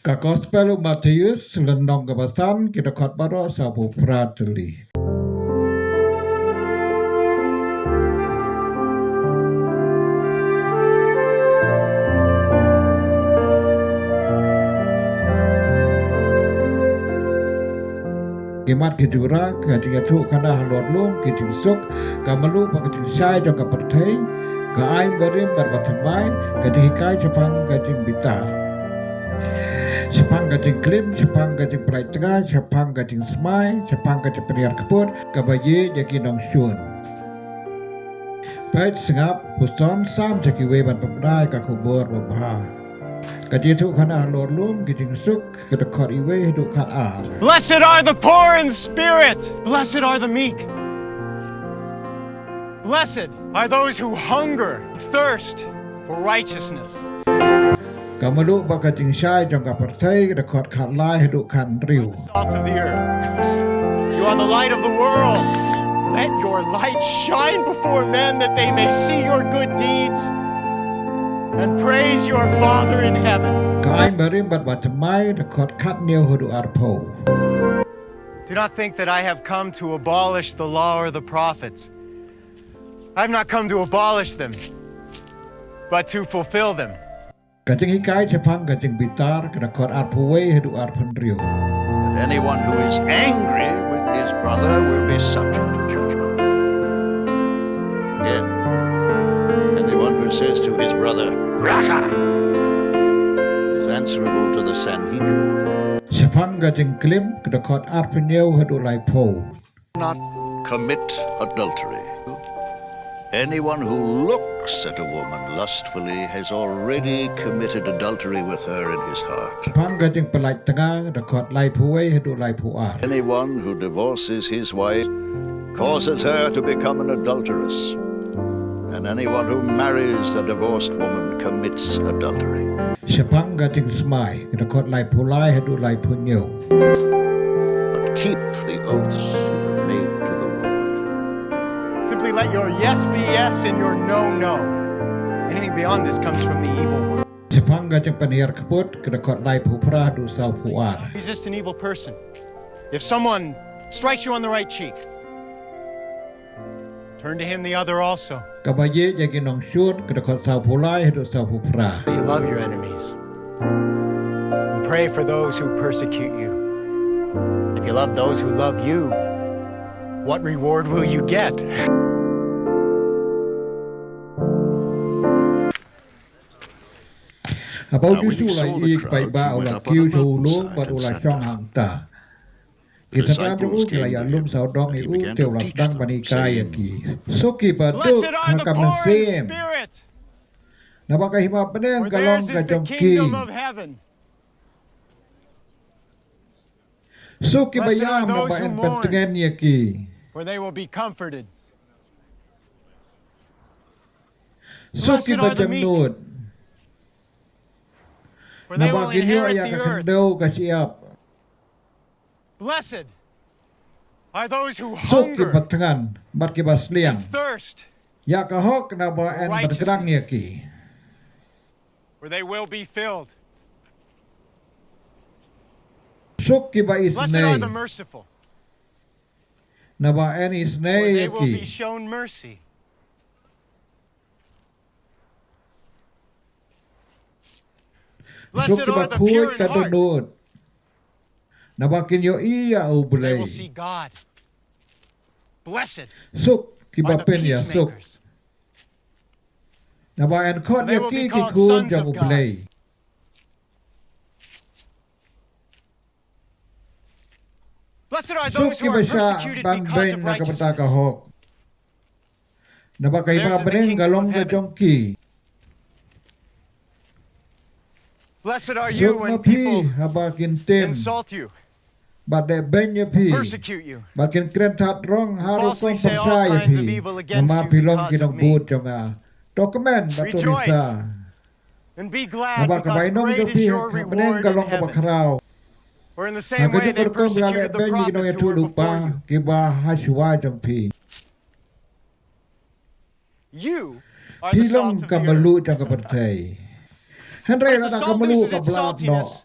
Kospel Matheus lenong kebasan kita kot baro sabu prateli. Kimat ke JURA ke Jingiathuhkhana halor lum ke jingsuk ke mluh ke jingshai jong ke pyrthei ke barim bathymmai ke jinghikai Shaphang ke jingbitar. Shaphang ke jingklim, Shaphang ke jingpyllait tnga, Shaphang ke jingsmai, Shaphang ke jingpynhiar kput, Kaba jadi nongshun. Baik sengap puson sam kiwei ban pemdai ke kubur babha. Jingiathuhkhana halor lum ke jingsuk ke dekor iei hidup khana. Blessed are the poor in spirit. Blessed are the meek. Blessed are those who hunger, thirst for righteousness. Mluh baka jingshai jong ka pyrthei dekot khat lai hidup khan riu. Salt of the earth. You are the light of the world. Let your light shine before men that they may see your good deeds and praise your Father in heaven. Ka barim bathymmai dekot khat niu hidup arpo. Do not think that I have come to abolish the law or the prophets. I have not come to abolish them, but to fulfill them. Ka jinghikai Shaphang ka jingbitar ka dekot arpuwei hidup arpun riu. That anyone who is angry with his brother will be subject to judgment. Again, anyone who says to his brother, Raka, is answerable to the Sanhedrin. Shaphang ka jingklim ka dekot arpun niu hidup lai po. Not commit adultery. Anyone who looks at a woman lustfully has already committed adultery with her in his heart. Shaphang ka jingpyllait tnga dekot lai puwei hidup lai puar. Anyone who divorces his wife causes her to become an adulteress. And anyone who marries a divorced woman commits adultery. Shaphang ka jingsmai ka dekot lai pulai hidup lai punyo. But keep the oaths you have made to the Lord. Simply let your yes be yes and your no, no. Anything beyond this comes from the evil one. Shaphang ka jingpynhiar kput ka dekot lai pupra hidup sau puar. Resist an evil person. If someone strikes you on the right cheek, turn to him the other also. Kaba jadi nongshun ka dekot sau pulai hidup sau pupra. You love your enemies and pray for those who persecute you. If you love those who love you, what reward will you get? Abau tu lai ik pai ba ola kiu tu lu ba ola chong hang ta. Kita tak dulu kila ya lum sau dong iu teu lat dang bani kai ki. So ki ba tu hakam sem. Na ba ka hima peneng kalong ka jong ki. So ki ba yang na ba en pentengen ye ki. For they will be comforted. So ki ba jang nut. For they will inherit the earth. Blessed are those who So ki hunger batangan, bat ki basliang. and thirst, Ya ka hok na ba en bergerang ye ki. for they will be filled. So ki ba Blessed are the isnay. merciful, Na ba en for isnay they ye will be ki. shown mercy. So Blessed ki ba are the pure kuy in ka heart, dunut. Na ba kinyo iya they ublay. will see God. Blessed So ki are ba the pen ya so. peacemakers, Na ba en kon they ye will ki be ki called kun sons jang of God. ublay. Blessed are So those ki who ba are siya persecuted bang because ben of na kabata ka righteousness. hok. Na ba kay Theirs ba is the peneng kingdom galong of ka heaven. jong ki. Blessed are So you when ma pi people haba kin tem. insult you, Ba de ben ye pi. persecute you, Ba kin kren tat rong haru falsely kon say all pamsa ye kinds of pi. evil Na against ma you pilong because of kinong me. bud jong a. Dokumen ba to Rejoice. risa. And be Na glad ba ka because bay nong great jong is pi your peneng reward in galong ka ba heaven. karao. For in the Na same way kajung they ko ko persecuted the ben ni kinong prophets ye who tu were before lupa you. ki ba haswa jong pi. You are the Pilong salt of ka the earth. malu jong ka pyrthei. But Henry if na the ka salt malu loses ka its blak no. saltiness,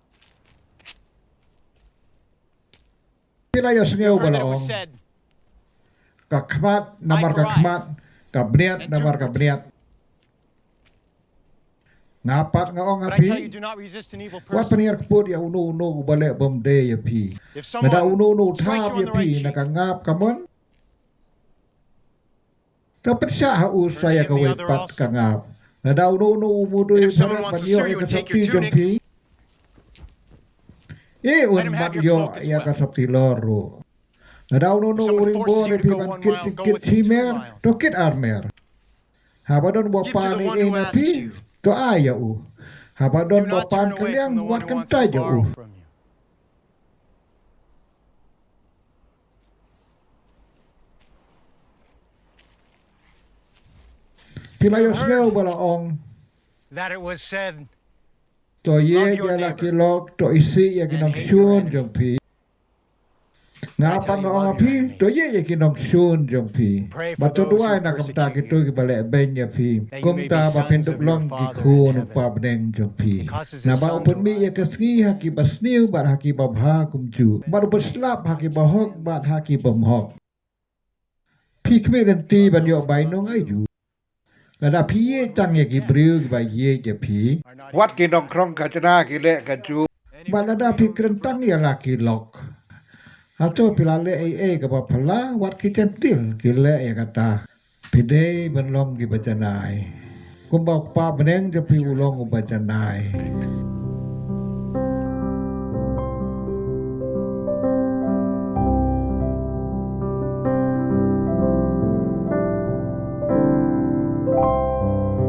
Pilaya You sengeu have heard that it balaong. was said, Kakmat namar kakmat, kabniat namar kabniat. Ngapat ngaong but I tell you, api. do not resist an evil Wat person. paniar kput ya unu balik bomde ya pi. If Nada someone unu strikes tab you on ya the right pi cheek, nakangap kamon. Kapetsya turn to saya him the kawai other pat also. kangap. Nada unu And mudui if someone pada wants to banyo sue ya you and take your kasapti jong tunic, pi. let Un him have your banyo cloak as ya well. kasapti loru. Nada unu If someone uring forces bo you de to pi go ban 1 mile, kit go kit with him 2 chimer, miles. to kit armer. Habadon Give to bapan the one who na asks pi, you. to aya u. Do Habadon not turn bapan away from the kaliang one wat who wants to kentay borrow u. from you. Pilaya You have sengeu heard balaong. that it was said, To ye Love your ya neighbor laki lok, to isi ya and kinong hate your syun enemy. jong pi. But I Ngapa tell you, ngaong love your api, enemies. to ye ya kinong syun jong pi. Pray for Bato those who duay na kamta persecute kito you, kibalik ben ya pi. that you may be Kumta ba sons pintuk of your long Father kiku in nuk heaven. pa beneng jong pi. He causes Na his ba sun upun to mi ya rise on kasngi haki basniu bat haki babha kumju. Baru berslap haki bahok bat haki bamhok. Pi kmi dan ti ban yo bainong ayu. Nada pi ye tang ya gibriu ba ye ya pi. Wat kinong krong kacana kile kaju. Ba nada pi kerentang ya laki lok. Atau pilale ke bapala wat kicentil kile ya kata. Pidei benlong ki bacanai. Kumbau pa beneng je pi ulong bacanai.